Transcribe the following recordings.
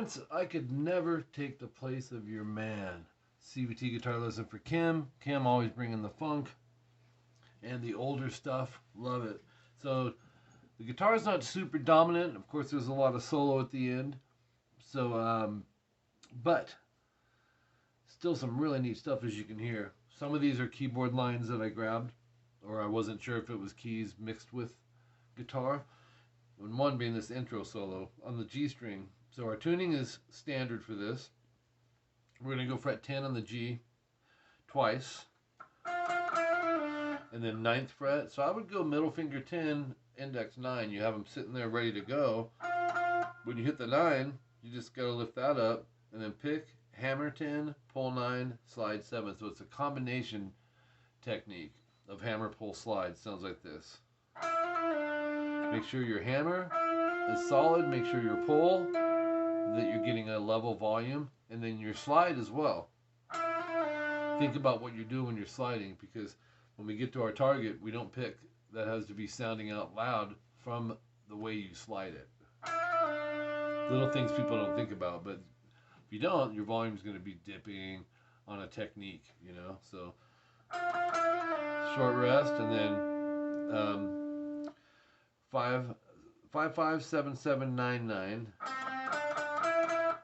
Parents, I could never take the place of your man. CVT guitar lesson for Kim. Kim always bringing the funk and the older stuff. Love it. So the guitar is not super dominant. Of course, there's a lot of solo at the end. So, but still some really neat stuff, as you can hear. Some of these are keyboard lines that I grabbed, or I wasn't sure if it was keys mixed with guitar. And one being this intro solo on the G string. So our tuning is standard for this. We're going to go fret 10 on the G twice. And then 9th fret. So I would go middle finger 10, index 9. You have them sitting there ready to go. When you hit the 9, you just got to lift that up and then pick, hammer 10, pull 9, slide 7. So it's a combination technique of hammer, pull, slide. Sounds like this. Make sure your hammer is solid. Make sure your pull, that you're getting a level volume, and then your slide as well. Think about what you're doing when you're sliding, because when we get to our target, we don't pick. That has to be sounding out loud from the way you slide it. Little things people don't think about, but if you don't, your volume is going to be dipping on a technique, you know. So short rest, and then 5 5 5 7 7 9 9,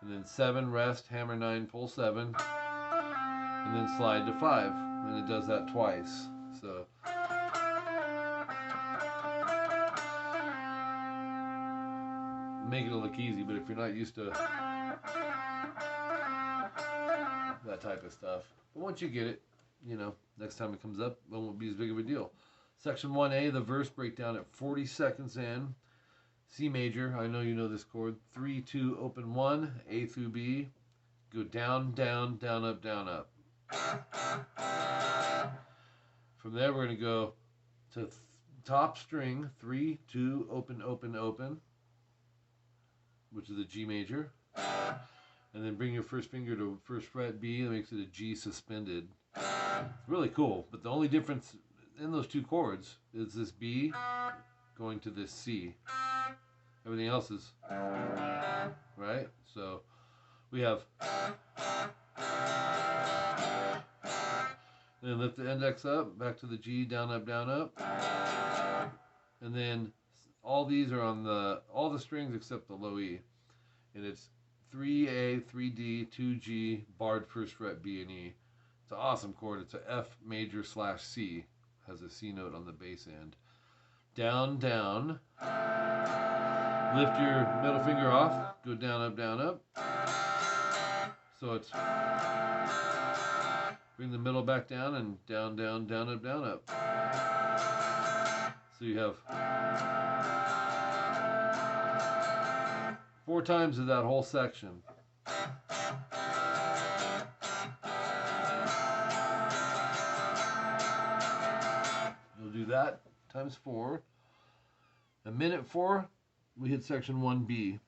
and then 7 rest, hammer 9, pull 7, and then slide to 5, and it does that twice. So make it look easy, but if you're not used to that type of stuff, but once you get it, you know, next time it comes up, it won't be as big of a deal. Section 1A, the verse breakdown at 40 seconds in. C major, I know you know this chord. 3, 2, open 1, A through B. Go down, down, down, up, down, up. From there, we're going to go to top string, 3, 2, open, open, open, which is a G major. And then bring your first finger to first fret B, that makes it a G suspended. It's really cool, but the only difference in those two chords is this B going to this C. Everything else is right. So we have, then lift the index up, back to the G, down, up, down, up, and then all these are on all the strings except the low E, and it's 3A, 3D, 2G, barred first fret B and E. It's an awesome chord. It's a F major / C. Has a C note on the bass end. Down, down. Lift your middle finger off. Go down, up, down, up. So it's bring the middle back down and down, down, down, up, down, up. So you have 4 times of that whole section. You'll do that times 4. A minute 4, we hit section 1B.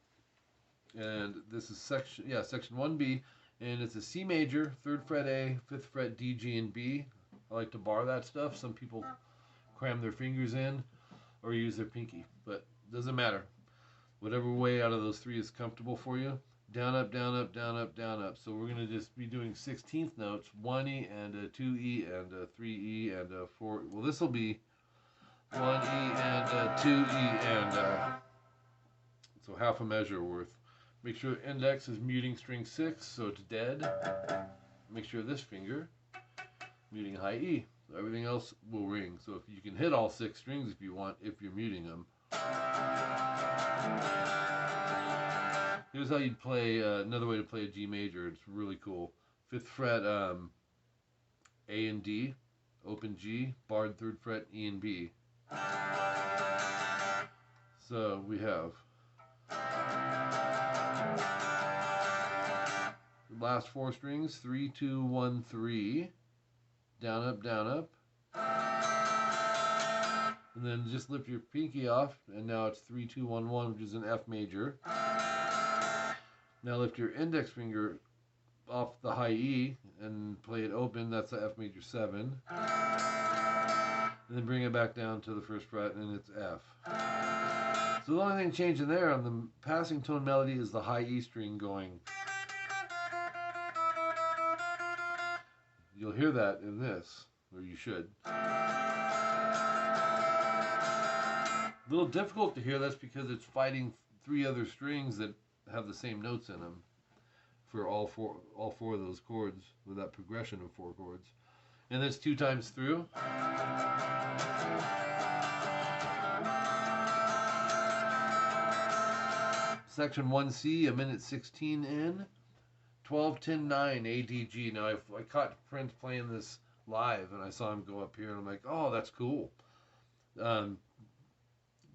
And this is section 1B. And it's a C major, 3rd fret A, 5th fret D, G, and B. I like to bar that stuff. Some people cram their fingers in or use their pinky, but it doesn't matter. Whatever way out of those 3 is comfortable for you. Down, up, down, up, down, up, down, up. So we're going to just be doing 16th notes, 1E and a 2E and a 3E and a 4. Well, this will be 1E and a 2E and so half a measure worth. Make sure the index is muting string 6, so it's dead. Make sure this finger muting high E. So everything else will ring. So if you can hit all 6 strings if you want, if you're muting them. Here's how you'd play another way to play a G major. It's really cool. 5th fret A and D, open G, barred 3rd fret E and B. So we have the last 4 strings, 3, 2, 1, 3, down, up, down, up. And then just lift your pinky off, and now it's 3, 2, 1, 1, which is an F major. Now lift your index finger off the high E and play it open. That's the F major 7. and then bring it back down to the first fret, and it's F. So the only thing changing there on the passing tone melody is the high E string going. You'll hear that in this, or you should. A little difficult to hear this because it's fighting 3 other strings that have the same notes in them for all four of those chords, with that progression of 4 chords. And that's 2 times through. Section 1C, a minute 16 in, 12-10-9 ADG. Now I caught Prince playing this live, and I saw him go up here, and I'm like, oh, that's cool. Down,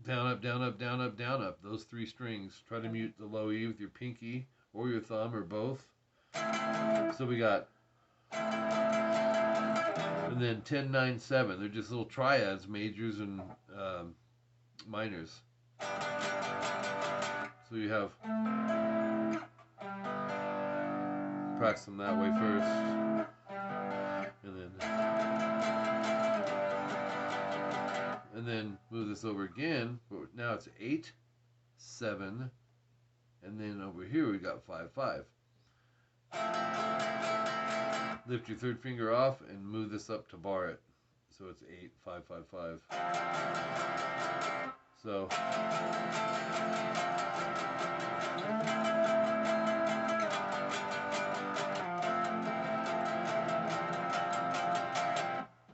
up, down, up, down, up, down, up. Those 3 strings. Try to mute the low E with your pinky or your thumb or both. So we got, and then 10-9-7. They're just little triads, majors and minors. So you have, practice them that way first, and then move this over again. But now it's 8-7, and then over here we got 5-5. Lift your 3rd finger off and move this up to bar it. So it's 8-5-5-5. So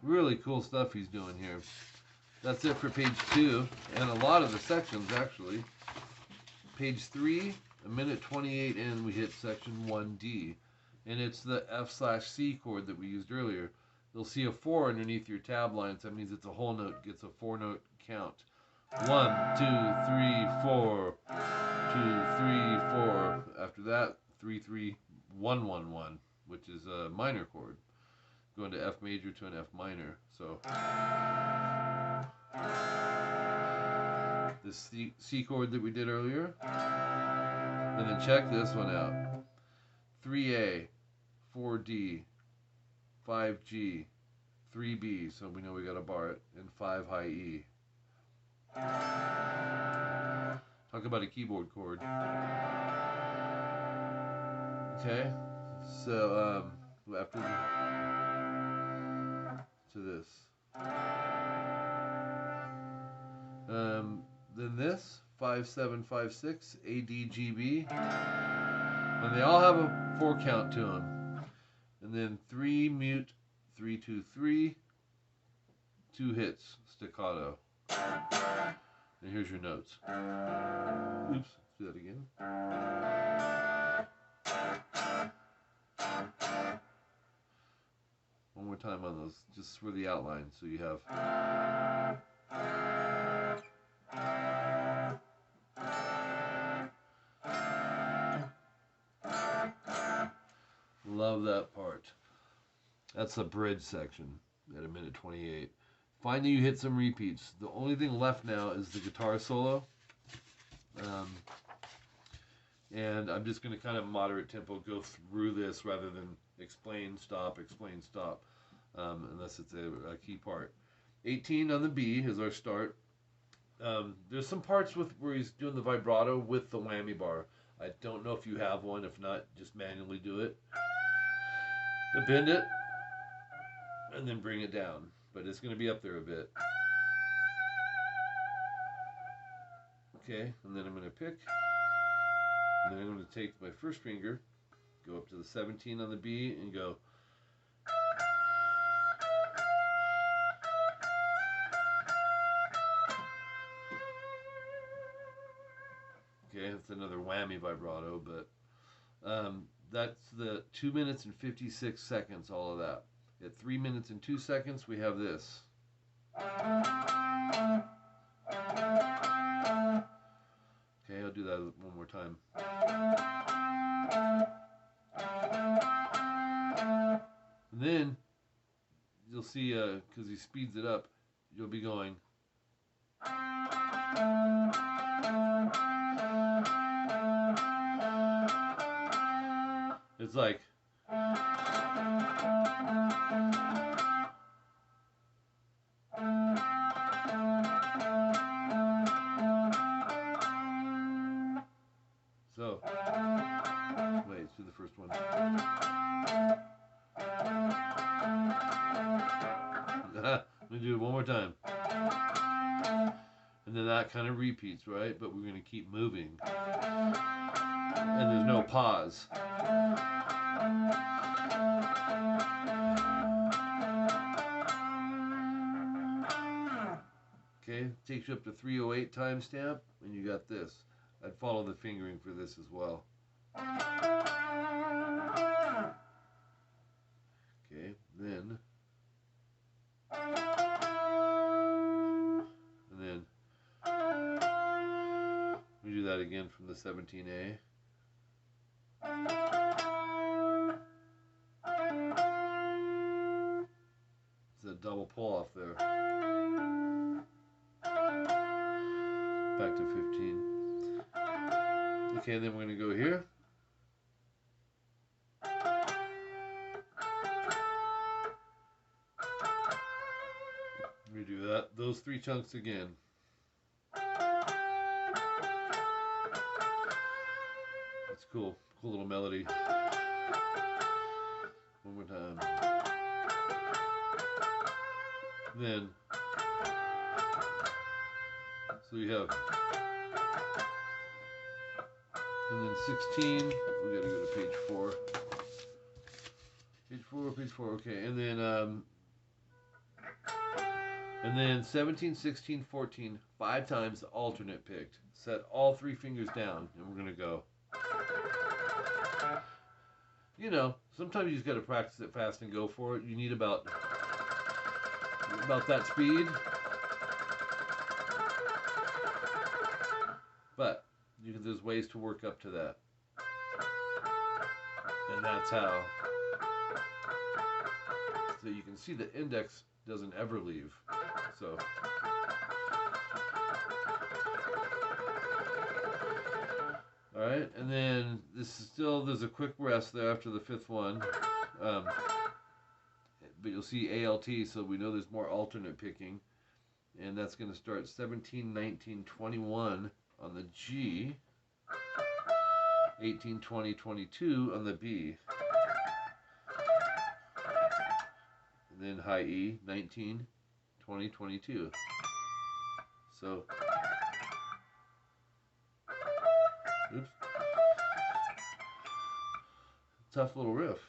really cool stuff he's doing here. That's it for page 2, and a lot of the sections actually. Page 3, a minute 28 in, we hit section 1D, and it's the F/C chord that we used earlier. You'll see a 4 underneath your tab lines. That means it's a whole note, gets a 4-note count. 1, 2, 3, 4, 2, 3, 4. After that, 3, 3, 1, 1, 1, which is a minor chord, going to F major to an F minor. So this C chord that we did earlier, and then check this one out: 3A, 4D, 5G, 3B, so we know we got to bar it, and 5 high E. Talk about a keyboard chord. Okay, so after to this, then this 5-7-5-6 ADGB, and they all have a 4 count to them, and then 3 mute, 3-2-3, 2 hits staccato. And here's your notes. Oops, let's do that again. One more time on those, just for the outline, so you have. Love that part. That's the bridge section at a minute 28. Find that you hit some repeats. The only thing left now is the guitar solo. And I'm just going to kind of moderate tempo go through this rather than explain, stop, unless it's a key part. 18 on the B is our start. There's some parts where he's doing the vibrato with the whammy bar. I don't know if you have one. If not, just manually do it. Bend it, and then bring it down. But it's going to be up there a bit. Okay, and then I'm going to pick, and then I'm going to take my first finger, go up to the 17 on the B, and go. Okay, that's another whammy vibrato, but that's the 2 minutes and 56 seconds, all of that. At 3 minutes and 2 seconds, we have this. Okay, I'll do that one more time. And then, you'll see, because he speeds it up, you'll be going. It's like. do it one more time. And then that kind of repeats, right? But we're going to keep moving. And there's no pause. Okay, takes you up to 308 timestamp, and you got this. I'd follow the fingering for this as well. Okay, then, and then we do that again from the 17A. It's a double pull off there. Back to 15. Okay, then we're going to go here. We do that, those three chunks again. That's cool. Cool little melody. One more time. Then, so you have, and then 16, we gotta go to page 4. Page 4, okay, and then 17, 16, 14, 5 times the alternate picked. Set all 3 fingers down, and we're gonna go. You know, sometimes you just gotta practice it fast and go for it. You need about that speed. But there's ways to work up to that. And that's how. So you can see the index doesn't ever leave. So. Alright, and then this is still, there's a quick rest there after the 5th one. But you'll see ALT, so we know there's more alternate picking. And that's going to start 17, 19, 21 on the G. 18, 20, 22 on the B. And then high E, 19, 20, 22. So, oops. Tough little riff.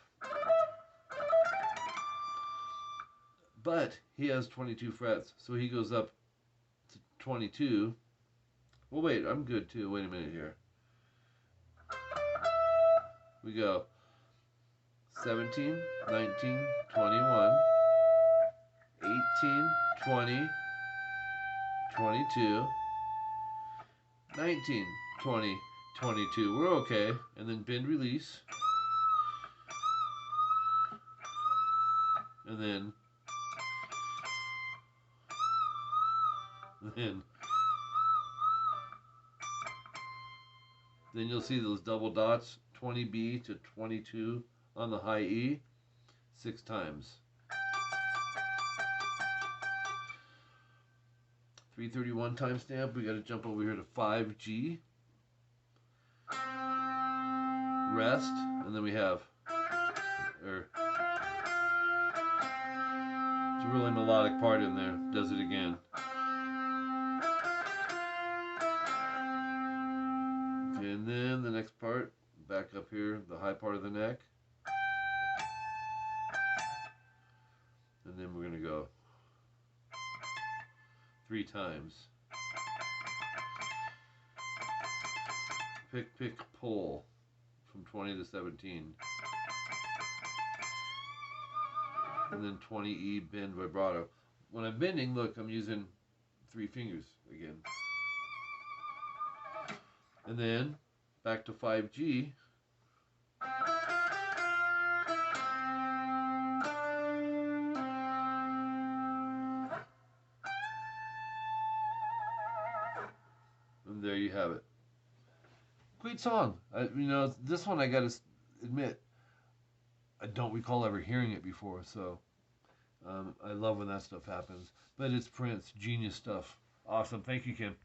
But he has 22 frets, so he goes up to 22. Well, wait, I'm good too. Wait a minute here. We go 17, 19, 21, 18, 20, 22, 19, 20, 22. We're okay. And then bend release. And then you'll see those double dots, 20B to 22 on the high E, 6 times. 331 timestamp, we got to jump over here to 5G. Rest, and then we have, it's a really melodic part in there, does it again. And then the next part, back up here, the high part of the neck. And then we're going to go 3 times. Pick, pick, pull from 20 to 17. And then 20E, bend, vibrato. When I'm bending, look, I'm using 3 fingers again. And then back to 5G. And there you have it. Great song. This one I gotta admit, I don't recall ever hearing it before, so I love when that stuff happens. But it's Prince, genius stuff. Awesome. Thank you, Kim.